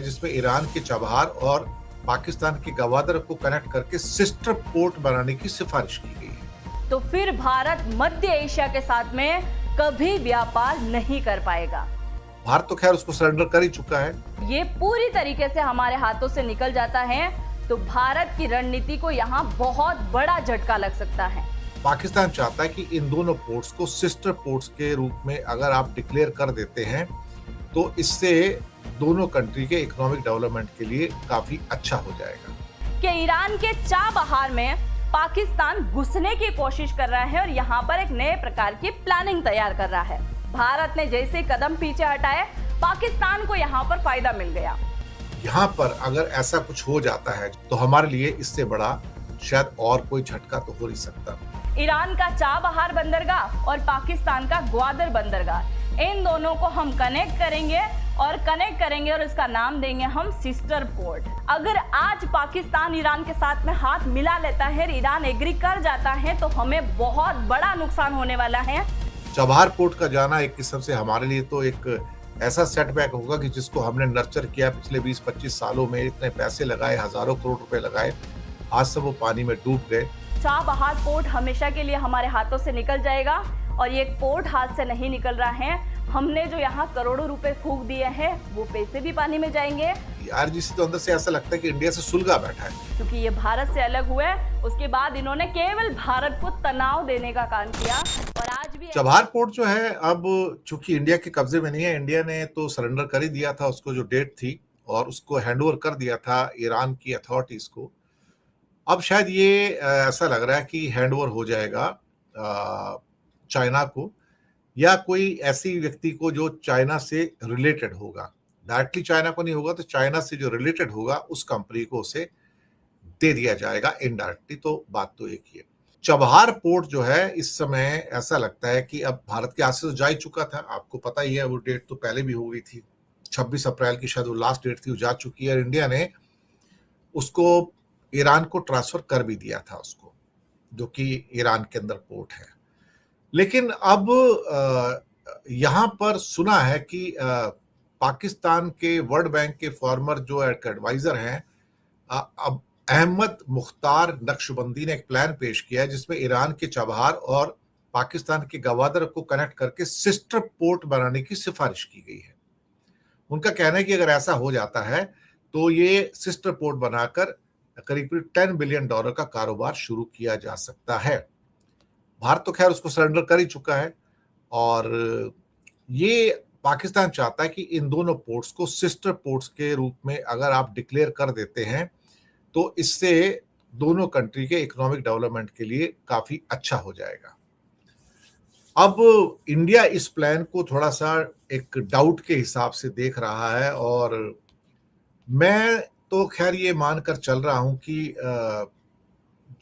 जिसमें ईरान के चबहार और पाकिस्तान के गवादर को कनेक्ट करके सिस्टर पोर्ट बनाने की सिफारिश की गई है। तो फिर भारत मध्य एशिया के साथ में कभी व्यापार नहीं कर पाएगा। भारत तो खैर उसको सरेंडर कर ही चुका है। ये पूरी तरीके से हमारे हाथों से निकल जाता है तो भारत की रणनीति को यहाँ बहुत बड़ा झटका लग सकता है। पाकिस्तान चाहता है कि इन दोनों पोर्ट्स को सिस्टर पोर्ट्स के रूप में अगर आप डिक्लेयर कर देते हैं तो इससे दोनों कंट्री के इकोनॉमिक डेवलपमेंट के लिए काफी अच्छा हो जाएगा। कि ईरान के चाबहार में पाकिस्तान घुसने की कोशिश कर रहा है और यहाँ पर एक नए प्रकार की प्लानिंग तैयार कर रहा है। भारत ने जैसे कदम पीछे हटाए पाकिस्तान को यहाँ पर फायदा मिल गया। यहाँ पर अगर ऐसा कुछ हो जाता है तो हमारे लिए इससे बड़ा शायद और कोई झटका तो हो नहीं सकता। ईरान का चाबहार बंदरगाह और पाकिस्तान का ग्वादर बंदरगाह, इन दोनों को हम कनेक्ट करेंगे और इसका नाम देंगे हम सिस्टर पोर्ट। अगर आज पाकिस्तान ईरान के साथ में हाथ मिला लेता है, ईरान एग्री कर जाता है तो हमें बहुत बड़ा नुकसान होने वाला है। चबहार पोर्ट का जाना एक किस्म से हमारे लिए तो एक ऐसा सेटबैक होगा कि जिसको हमने नर्चर किया पिछले 20-25 सालों में, इतने पैसे लगाए, हजारों करोड़ रुपए लगाए, आज सब वो पानी में डूब गए। चाबहार पोर्ट हमेशा के लिए हमारे हाथों से निकल जाएगा और ये पोर्ट हाथ से नहीं निकल रहा है। हमने जो यहाँ करोड़ों रुपए फूंक दिए हैं वो पैसे भी पानी में जाएंगे। आरजीसी तो अंदर से ऐसा लगता है कि इंडिया से सुलगा बैठा है, क्योंकि ये भारत से अलग हुए उसके बाद इन्होंने केवल भारत को तनाव देने का काम किया। और आज भी चबहार पोर्ट जो है अब चूंकि इंडिया के कब्जे में नहीं है, इंडिया ने तो सरेंडर कर ही दिया था उसको, जो डेट थी, और उसको हैंडओवर कर दिया था ईरान की अथॉरिटीज को। अब शायद ये ऐसा लग रहा है कि हैंडओवर हो जाएगा चाइना को या कोई ऐसी व्यक्ति को जो चाइना से रिलेटेड होगा। डायरेक्टली चाइना को नहीं होगा तो चाइना से जो रिलेटेड होगा उस कंपनी को उसे दे दिया जाएगा इनडायरेक्टली। तो बात तो एक ही है। चबहार पोर्ट जो है इस समय ऐसा लगता है कि अब भारत के हाथ से तो जा ही चुका था, आपको पता ही है, वो डेट तो पहले भी हो गई थी, 26 अप्रैल की शायद वो लास्ट डेट थी, वो जा चुकी है। और इंडिया ने उसको ईरान को ट्रांसफर कर भी दिया था उसको, जो कि ईरान के अंदर पोर्ट है। लेकिन अब यहाँ पर सुना है कि पाकिस्तान के वर्ल्ड बैंक के फॉर्मर जो एडवाइजर हैं, अब अहमद मुख्तार नक्शबंदी ने एक प्लान पेश किया है जिसमें ईरान के चबहार और पाकिस्तान के गवादर को कनेक्ट करके सिस्टर पोर्ट बनाने की सिफारिश की गई है। उनका कहना है कि अगर ऐसा हो जाता है तो ये सिस्टर पोर्ट बनाकर करीब 10 बिलियन डॉलर का कारोबार शुरू किया जा सकता है। भारत तो खैर उसको सरेंडर कर ही चुका है और ये पाकिस्तान चाहता है कि इन दोनों पोर्ट्स को सिस्टर पोर्ट्स के रूप में अगर आप डिक्लेयर कर देते हैं तो इससे दोनों कंट्री के इकोनॉमिक डेवलपमेंट के लिए काफी अच्छा हो जाएगा। अब इंडिया इस प्लान को थोड़ा सा एक डाउट के हिसाब से देख रहा है और मैं तो खैर ये मानकर चल रहा हूं कि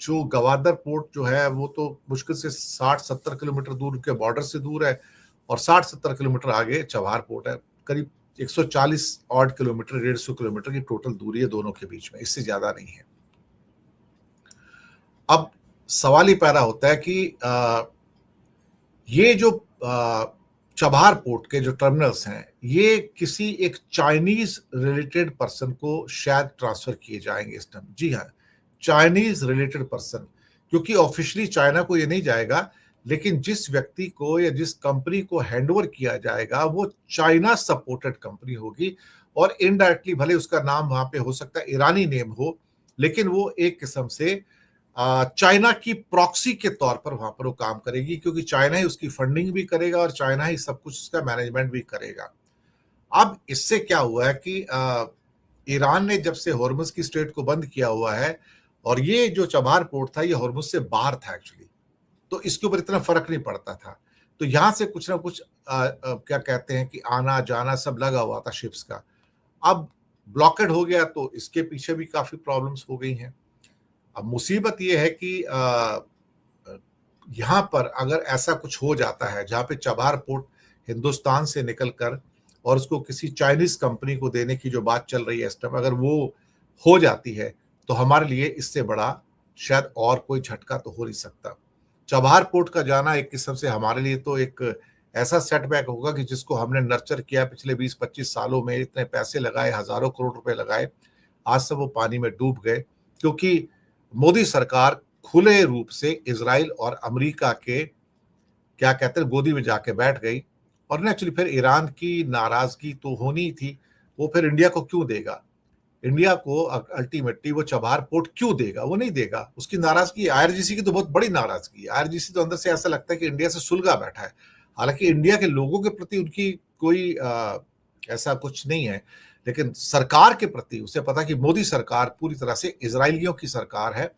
जो गवादर पोर्ट जो है वो तो मुश्किल से 60-70 किलोमीटर दूर के बॉर्डर से दूर है और 60-70 किलोमीटर आगे चबहार पोर्ट है। करीब 140 ऑड किलोमीटर, 150 किलोमीटर की टोटल दूरी है दोनों के बीच में, इससे ज्यादा नहीं है। अब सवाल ही पैदा होता है कि ये जो चबहार पोर्ट के जो टर्मिनल्स हैं ये किसी एक चाइनीज रिलेटेड पर्सन को शायद ट्रांसफर किए जाएंगे इस टाइम। जी हाँ, चाइनीज रिलेटेड पर्सन, क्योंकि ऑफिशियली चाइना को ये नहीं जाएगा, लेकिन जिस व्यक्ति को या जिस कंपनी को हैंडओवर किया जाएगा वो चाइना सपोर्टेड कंपनी होगी और इनडायरेक्टली भले उसका नाम वहां पे हो सकता है ईरानी नेम हो, लेकिन वो एक किस्म से चाइना की प्रॉक्सी के तौर पर वहां पर वो काम करेगी, क्योंकि चाइना ही उसकी फंडिंग भी करेगा और चाइना ही सब कुछ उसका मैनेजमेंट भी करेगा। अब इससे क्या हुआ है कि ईरान ने जब से हॉर्मुज की स्ट्रेट को बंद किया हुआ है और ये जो चबहार पोर्ट था ये हॉर्मुज से बाहर था एक्चुअली, तो इसके ऊपर इतना फर्क नहीं पड़ता था। तो यहां से कुछ ना कुछ क्या कहते हैं कि आना जाना सब लगा हुआ था शिप्स का। अब ब्लॉकेड हो गया तो इसके पीछे भी काफी प्रॉब्लम्स हो गई हैं। अब मुसीबत ये है कि यहाँ पर अगर ऐसा कुछ हो जाता है जहाँ पे चबहार पोर्ट हिंदुस्तान से निकलकर और उसको किसी चाइनीज कंपनी को देने की जो बात चल रही है इस टाइम, अगर वो हो जाती है तो हमारे लिए इससे बड़ा शायद और कोई झटका तो हो नहीं सकता। चबहार पोर्ट का जाना एक किस्म से हमारे लिए तो एक ऐसा सेटबैक होगा कि जिसको हमने नर्चर किया पिछले 20-25 सालों में, इतने पैसे लगाए, हजारों करोड़ रुपए लगाए, आज सब वो पानी में डूब गए, क्योंकि मोदी सरकार खुले रूप से इजराइल और अमेरिका के क्या कहते हैं गोदी में जाके बैठ गई। और नेचुरली फिर ईरान की नाराजगी तो होनी ही थी, वो फिर इंडिया को क्यों देगा, इंडिया को अल्टीमेटली वो चबार पोर्ट क्यों देगा, वो नहीं देगा। उसकी नाराजगी आईआरजीसी की तो बहुत बड़ी नाराजगी है। आईआरजीसी तो अंदर से ऐसा लगता है कि इंडिया से सुलगा बैठा है, हालांकि इंडिया के लोगों के प्रति उनकी कोई ऐसा कुछ नहीं है, लेकिन सरकार के प्रति उसे पता कि मोदी सरकार पूरी तरह से इजरायलियों की सरकार है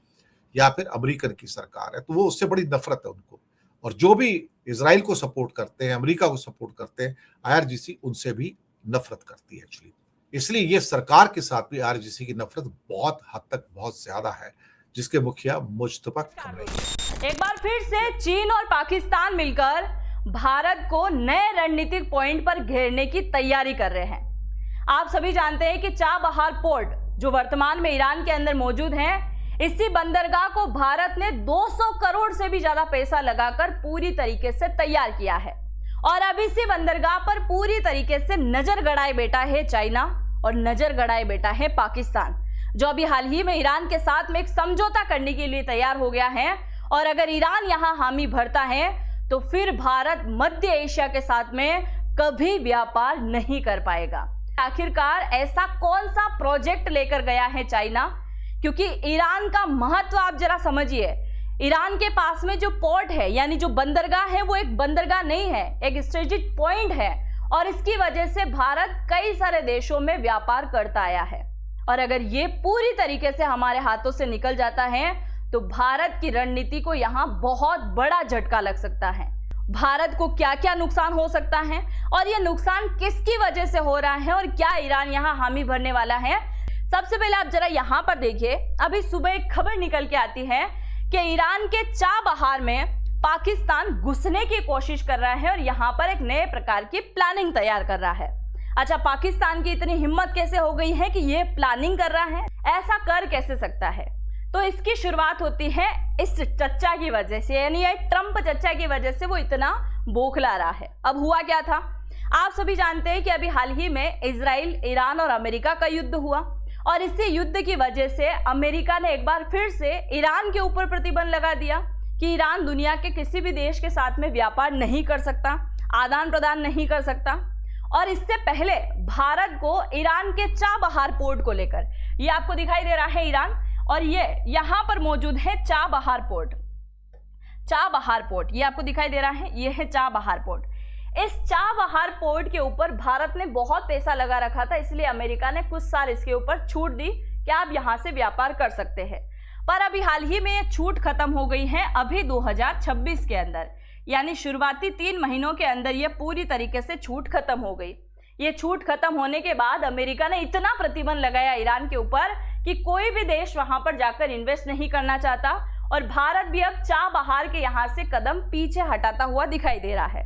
या फिर अमेरिकन की सरकार है, तो वो उससे बड़ी नफरत है उनको। और जो भी इजराइल को सपोर्ट करते हैं, अमेरिका को सपोर्ट करते हैं, आईआरजीसी उनसे भी नफरत करती है एक्चुअली। इसलिए ये सरकार के साथ भी आईआरजीसी की नफरत बहुत हद तक बहुत ज्यादा है, जिसके मुखिया मुज्तबा कमरी। एक बार फिर से चीन और पाकिस्तान मिलकर भारत को नए रणनीतिक पॉइंट पर घेरने की तैयारी कर रहे हैं। आप सभी जानते हैं कि चाबहार पोर्ट जो वर्तमान में ईरान के अंदर मौजूद है, इसी बंदरगाह को भारत ने 200 करोड़ से भी ज्यादा पैसा लगाकर पूरी तरीके से तैयार किया है। और अब इसी बंदरगाह पर पूरी तरीके से नजर गड़ाए बैठा है चाइना और नजर गड़ाए बैठा है पाकिस्तान, जो अभी हाल ही में ईरान के साथ में एक समझौता करने के लिए तैयार हो गया है। और अगर ईरान यहां हामी भरता है तो फिर भारत मध्य एशिया के साथ में कभी व्यापार नहीं कर पाएगा। आखिरकार ऐसा कौन सा प्रोजेक्ट लेकर गया है चाइना, क्योंकि ईरान का महत्व आप जरा समझिए। ईरान के पास में जो पोर्ट है यानी जो बंदरगाह है, वो एक बंदरगाह नहीं है, एक स्ट्रेटेजिक पॉइंट है। और इसकी वजह से भारत कई सारे देशों में व्यापार करता आया है। और अगर ये पूरी तरीके से हमारे हाथों से निकल जाता है तो भारत की रणनीति को यहाँ बहुत बड़ा झटका लग सकता है। भारत को क्या क्या नुकसान हो सकता है और ये नुकसान किसकी वजह से हो रहा है और क्या ईरान यहाँ हामी भरने वाला है। सबसे पहले आप जरा यहाँ पर देखिए, अभी सुबह एक खबर निकल के आती है कि ईरान के चाबहार में पाकिस्तान घुसने की कोशिश कर रहा है और यहाँ पर एक नए प्रकार की प्लानिंग तैयार कर रहा है। अच्छा, पाकिस्तान की इतनी हिम्मत कैसे हो गई है कि ये प्लानिंग कर रहा है, ऐसा कर कैसे सकता है? तो इसकी शुरुआत होती है इस चच्चा की वजह से, यानी ये ट्रंप चच्चा की वजह से वो इतना बौखला रहा है। अब हुआ क्या था, आप सभी जानते हैं कि अभी हाल ही में इजराइल, ईरान और अमेरिका का युद्ध हुआ और इसी युद्ध की वजह से अमेरिका ने एक बार फिर से ईरान के ऊपर प्रतिबंध लगा दिया कि ईरान दुनिया के किसी भी देश के साथ में व्यापार नहीं कर सकता, आदान प्रदान नहीं कर सकता। और इससे पहले भारत को ईरान के चाबहार पोर्ट को लेकर, ये आपको दिखाई दे रहा है ईरान, और ये यहाँ पर मौजूद है चाबहार पोर्ट। चाबहार पोर्ट ये आपको दिखाई दे रहा है, ये है चाबहार पोर्ट। इस चाबहार पोर्ट के ऊपर भारत ने बहुत पैसा लगा रखा था, इसलिए अमेरिका ने कुछ साल इसके ऊपर छूट दी कि आप यहाँ से व्यापार कर सकते हैं। पर अभी हाल ही में ये छूट खत्म हो गई है, अभी 2026 के अंदर, यानी शुरुआती 3 महीनों के अंदर ये पूरी तरीके से छूट खत्म हो गई। ये छूट खत्म होने के बाद अमेरिका ने इतना प्रतिबंध लगाया ईरान के ऊपर कि कोई भी देश वहां पर जाकर इन्वेस्ट नहीं करना चाहता और भारत भी अब चाबहार के यहाँ से कदम पीछे हटाता हुआ दिखाई दे रहा है।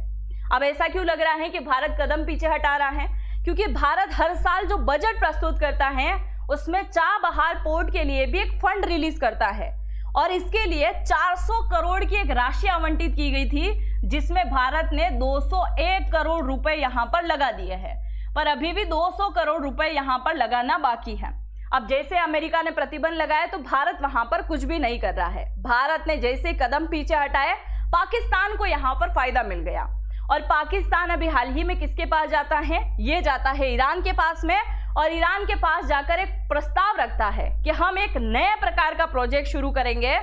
अब ऐसा क्यों लग रहा है कि भारत कदम पीछे हटा रहा है? क्योंकि भारत हर साल जो बजट प्रस्तुत करता है उसमें चाबहार पोर्ट के लिए भी एक फंड रिलीज करता है और इसके लिए 400 करोड़ की एक राशि आवंटित की गई थी, जिसमें भारत ने 201 करोड़ रुपए यहाँ पर लगा दिए हैं। पर अभी भी 200 करोड़ रुपए यहाँ पर लगाना बाकी है। अब जैसे अमेरिका ने प्रतिबंध लगाया तो भारत वहां पर कुछ भी नहीं कर रहा है। भारत ने जैसे कदम पीछे हटाए, पाकिस्तान को यहाँ पर फायदा मिल गया और पाकिस्तान अभी हाल ही में किसके पास जाता है? ये जाता है ईरान के पास में और ईरान के पास जाकर एक प्रस्ताव रखता है कि हम एक नए प्रकार का प्रोजेक्ट शुरू करेंगे,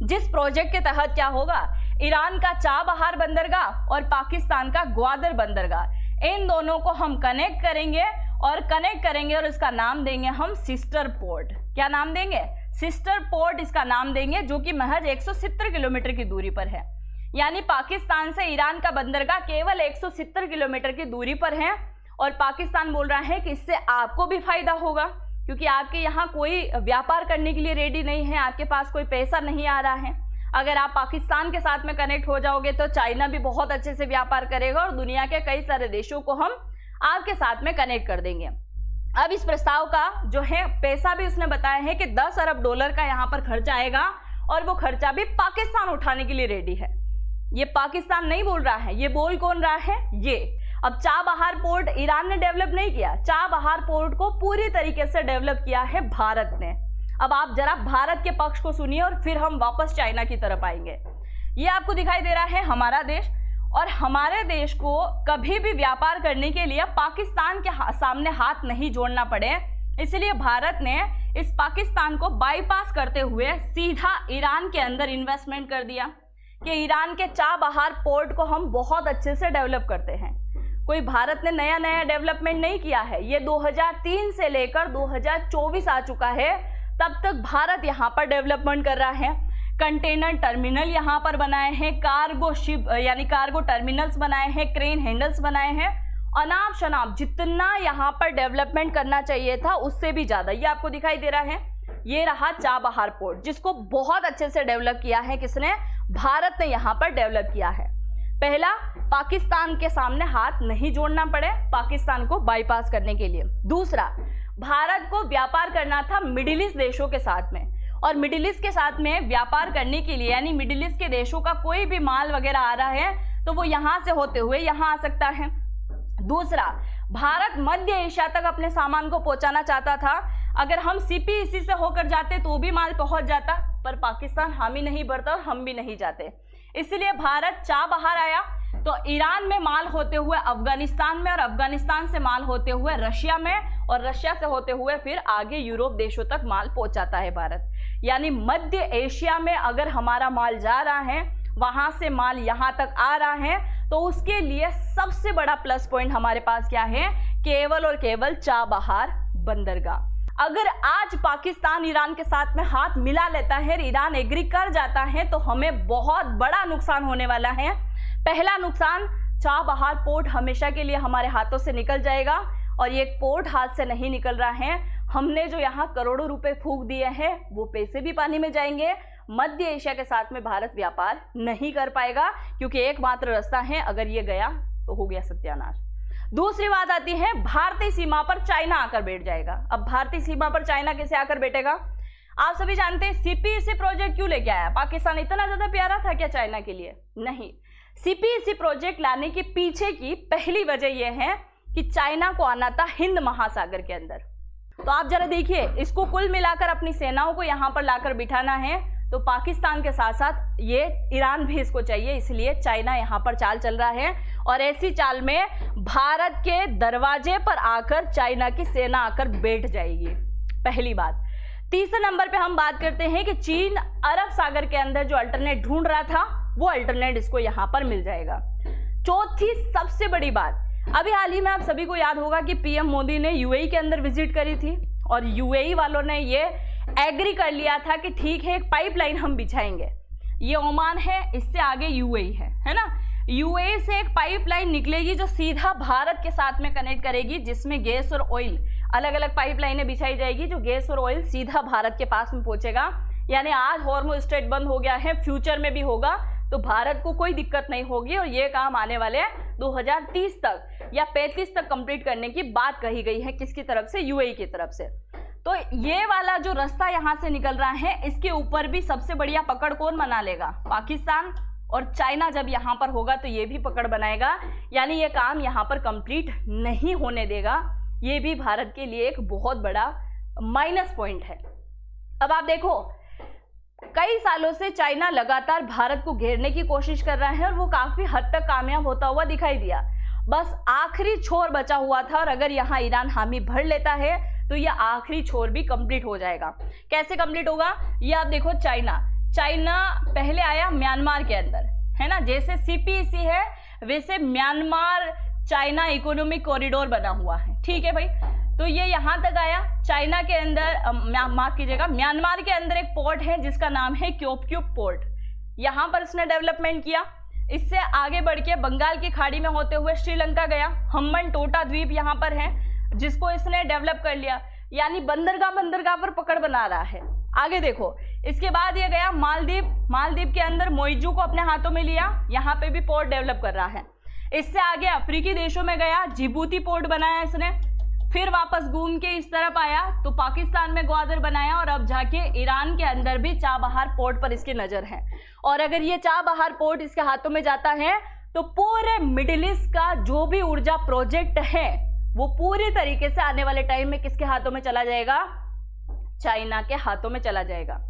जिस प्रोजेक्ट के तहत क्या होगा, ईरान का चाबहार बंदरगाह और पाकिस्तान का ग्वादर बंदरगाह, इन दोनों को हम कनेक्ट करेंगे और इसका नाम देंगे हम सिस्टर पोर्ट। क्या नाम देंगे? सिस्टर पोर्ट इसका नाम देंगे, जो कि महज 170 किलोमीटर की दूरी पर है। यानी पाकिस्तान से ईरान का बंदरगाह केवल 170 किलोमीटर की दूरी पर है और पाकिस्तान बोल रहा है कि इससे आपको भी फायदा होगा, क्योंकि आपके यहाँ कोई व्यापार करने के लिए रेडी नहीं है, आपके पास कोई पैसा नहीं आ रहा है। अगर आप पाकिस्तान के साथ में कनेक्ट हो जाओगे तो चाइना भी बहुत अच्छे से व्यापार करेगा और दुनिया के कई सारे देशों को हम आपके साथ में कनेक्ट कर देंगे। अब इस प्रस्ताव का जो है पैसा भी उसने बताया है कि 10 अरब डॉलर का यहाँ पर खर्चा आएगा और वो खर्चा भी पाकिस्तान उठाने के लिए रेडी है। ये पाकिस्तान नहीं बोल रहा है, ये बोल कौन रहा है? ये। अब चाबहार पोर्ट ईरान ने डेवलप नहीं किया, चाबहार पोर्ट को पूरी तरीके से डेवलप किया है भारत ने। अब आप जरा भारत के पक्ष को सुनिए और फिर हम वापस चाइना की तरफ आएंगे। ये आपको दिखाई दे रहा है हमारा देश, और हमारे देश को कभी भी व्यापार करने के लिए पाकिस्तान के सामने हाथ नहीं जोड़ना पड़े, इसलिए भारत ने इस पाकिस्तान को बाईपास करते हुए सीधा ईरान के अंदर इन्वेस्टमेंट कर दिया कि ईरान के चाबहार पोर्ट को हम बहुत अच्छे से डेवलप करते हैं। कोई भारत ने नया नया डेवलपमेंट नहीं किया है, ये 2003 से लेकर 2024 आ चुका है, तब तक भारत यहाँ पर डेवलपमेंट कर रहा है। कंटेनर टर्मिनल यहाँ पर बनाए हैं, कार्गो शिप यानी कार्गो टर्मिनल्स बनाए हैं, क्रेन हैंडल्स बनाए हैं, अनाप शनाप जितना यहाँ पर डेवलपमेंट करना चाहिए था उससे भी ज़्यादा। ये आपको दिखाई दे रहा है, ये रहा चाबहार पोर्ट, जिसको बहुत अच्छे से डेवलप किया है किसने? भारत ने यहाँ पर डेवलप किया है। पहला, पाकिस्तान के सामने हाथ नहीं जोड़ना पड़े पाकिस्तान को बाईपास करने के लिए। दूसरा, भारत को व्यापार करना था मिडिल ईस्ट देशों के साथ में, और मिडिल ईस्ट के साथ में व्यापार करने के लिए यानी मिडिल ईस्ट के देशों का कोई भी माल वगैरह आ रहा है तो वो यहाँ से होते हुए यहाँ आ सकता है। दूसरा, भारत मध्य एशिया तक अपने सामान को पहुंचाना चाहता था, अगर हम सीपीईसी से होकर जाते तो भी माल पहुंच जाता, पर पाकिस्तान हामी नहीं भरता और हम भी नहीं जाते, इसलिए भारत चाबहार आया तो ईरान में माल होते हुए अफगानिस्तान में, और अफगानिस्तान से माल होते हुए रशिया में, और रशिया से होते हुए फिर आगे यूरोप देशों तक माल पहुंचाता है भारत। यानी मध्य एशिया में अगर हमारा माल जा रहा है, वहां से माल यहाँ तक आ रहा है, तो उसके लिए सबसे बड़ा प्लस पॉइंट हमारे पास क्या है? केवल और केवल चाबहार बंदरगाह। अगर आज पाकिस्तान ईरान के साथ में हाथ मिला लेता है, ईरान एग्री कर जाता है, तो हमें बहुत बड़ा नुकसान होने वाला है। पहला नुकसान, चाबहार पोर्ट हमेशा के लिए हमारे हाथों से निकल जाएगा, और ये पोर्ट हाथ से नहीं निकल रहा है, हमने जो यहाँ करोड़ों रुपए फूंक दिए हैं वो पैसे भी पानी में जाएंगे। मध्य एशिया के साथ में भारत व्यापार नहीं कर पाएगा, क्योंकि एकमात्र रास्ता है, अगर ये गया तो हो गया सत्यानाश। दूसरी बात आती है, भारतीय सीमा पर चाइना आकर बैठ जाएगा। अब भारतीय सीमा पर चाइना कैसे आकर बैठेगा? आप सभी जानते हैं सीपीईसी प्रोजेक्ट क्यों लेके आया पाकिस्तान? इतना ज्यादा प्यारा था क्या चाइना के लिए? नहीं। सीपीईसी प्रोजेक्ट लाने के पीछे की पहली वजह यह है कि चाइना को आना था हिंद महासागर के अंदर। तो आप जरा देखिए, इसको कुल मिलाकर अपनी सेनाओं को यहाँ पर लाकर बिठाना है, तो पाकिस्तान के साथ साथ ये ईरान भी इसको चाहिए, इसलिए चाइना यहाँ पर चाल चल रहा है, और ऐसी चाल में भारत के दरवाजे पर आकर चाइना की सेना आकर बैठ जाएगी। पहली बात। तीसरे नंबर पे हम बात करते हैं कि चीन अरब सागर के अंदर जो अल्टरनेट ढूंढ रहा था, वो अल्टरनेट इसको यहाँ पर मिल जाएगा। चौथी सबसे बड़ी बात, अभी हाल ही में आप सभी को याद होगा कि पीएम मोदी ने यूएई के अंदर विजिट करी थी, और यूएई वालों ने ये एग्री कर लिया था कि ठीक है, एक पाइपलाइन हम बिछाएंगे। ये ओमान है, इससे आगे यूएई है ना। यूएई से एक पाइपलाइन निकलेगी जो सीधा भारत के साथ में कनेक्ट करेगी, जिसमें गैस और ऑयल, अलग अलग पाइपलाइनें बिछाई जाएगी, जो गैस और ऑयल सीधा भारत के पास में पहुंचेगा। यानी आज हॉर्मुज स्ट्रेट बंद हो गया है, फ्यूचर में भी होगा, तो भारत को कोई दिक्कत नहीं होगी, और ये काम आने वाले 2030 तक या 35 तक कंप्लीट करने की बात कही गई है। किसकी तरफ से? यूएई की तरफ से। तो ये वाला जो रास्ता यहाँ से निकल रहा है, इसके ऊपर भी सबसे बढ़िया पकड़ कौन बना लेगा? पाकिस्तान। और चाइना जब यहाँ पर होगा तो ये भी पकड़ बनाएगा, यानी ये काम यहाँ पर कंप्लीट नहीं होने देगा। ये भी भारत के लिए एक बहुत बड़ा माइनस पॉइंट है। अब आप देखो, कई सालों से चाइना लगातार भारत को घेरने की कोशिश कर रहा है, और वो काफी हद तक कामयाब होता हुआ दिखाई दिया। बस आखिरी छोर बचा हुआ था, और अगर यहाँ ईरान हामी भर लेता है तो ये आखिरी छोर भी कंप्लीट हो जाएगा। कैसे कंप्लीट होगा? ये आप देखो, चाइना पहले आया म्यांमार के अंदर, है ना। जैसे सीपीईसी है वैसे म्यांमार चाइना इकोनॉमिक कॉरिडोर बना हुआ है, ठीक है भाई। तो ये यहाँ तक आया। चाइना के अंदर, माफ कीजिएगा, म्यांमार के अंदर एक पोर्ट है जिसका नाम है क्योपक्यूप पोर्ट, यहाँ पर इसने डेवलपमेंट किया। इससे आगे बढ़ के बंगाल की खाड़ी में होते हुए श्रीलंका गया, हम्बन टोटा द्वीप यहाँ पर है जिसको इसने डेवलप कर लिया, यानी बंदरगाह पर पकड़ बना रहा है। आगे देखो, इसके बाद ये गया मालदीव के अंदर मोइजू को अपने हाथों में लिया, यहाँ पे भी पोर्ट डेवलप कर रहा है। इससे आगे अफ्रीकी देशों में गया, जिबूती पोर्ट बनाया इसने। फिर वापस घूम के इस तरफ आया तो पाकिस्तान में ग्वादर बनाया, और अब जाके ईरान के अंदर भी चाबहार पोर्ट पर इसकी नजर है। और अगर ये चाबहार पोर्ट इसके हाथों में जाता है तो पूरे मिडिल ईस्ट का जो भी ऊर्जा प्रोजेक्ट है वो पूरी तरीके से आने वाले टाइम में किसके हाथों में चला जाएगा? चाइना के हाथों में चला जाएगा।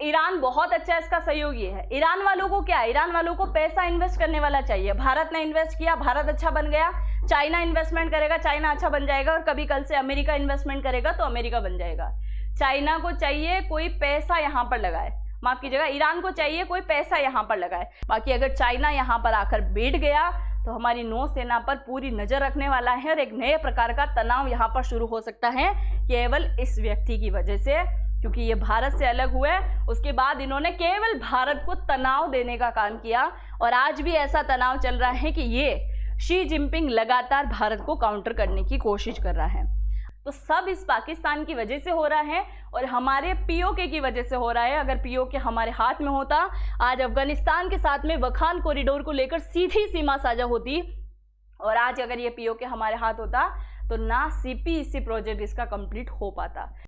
ईरान बहुत अच्छा इसका सहयोगी है। ईरान वालों को क्या है? ईरान वालों को पैसा इन्वेस्ट करने वाला चाहिए। भारत ने इन्वेस्ट किया, भारत अच्छा बन गया, चाइना इन्वेस्टमेंट करेगा, चाइना अच्छा बन जाएगा, और कभी कल से अमेरिका इन्वेस्टमेंट करेगा तो अमेरिका बन जाएगा। चाइना को चाहिए कोई पैसा यहाँ पर लगाए, माफ कीजिएगा, ईरान को चाहिए कोई पैसा यहाँ पर लगाए। बाकी अगर चाइना यहाँ पर आकर बैठ गया तो हमारी नौसेना पर पूरी नजर रखने वाला है, और एक नए प्रकार का तनाव यहाँ पर शुरू हो सकता है केवल इस व्यक्ति की वजह से, क्योंकि ये भारत से अलग हुए। उसके बाद इन्होंने केवल भारत को तनाव देने का काम किया, और आज भी ऐसा तनाव चल रहा है कि ये शी जिनपिंग लगातार भारत को काउंटर करने की कोशिश कर रहा है। तो सब इस पाकिस्तान की वजह से हो रहा है, और हमारे पीओके की वजह से हो रहा है। अगर पीओके हमारे हाथ में होता, आज अफगानिस्तान के साथ में वखान कॉरिडोर को लेकर सीधी सीमा साझा होती, और आज अगर ये पीओके हमारे हाथ होता तो ना सीपीईसी प्रोजेक्ट इसका कंप्लीट हो पाता।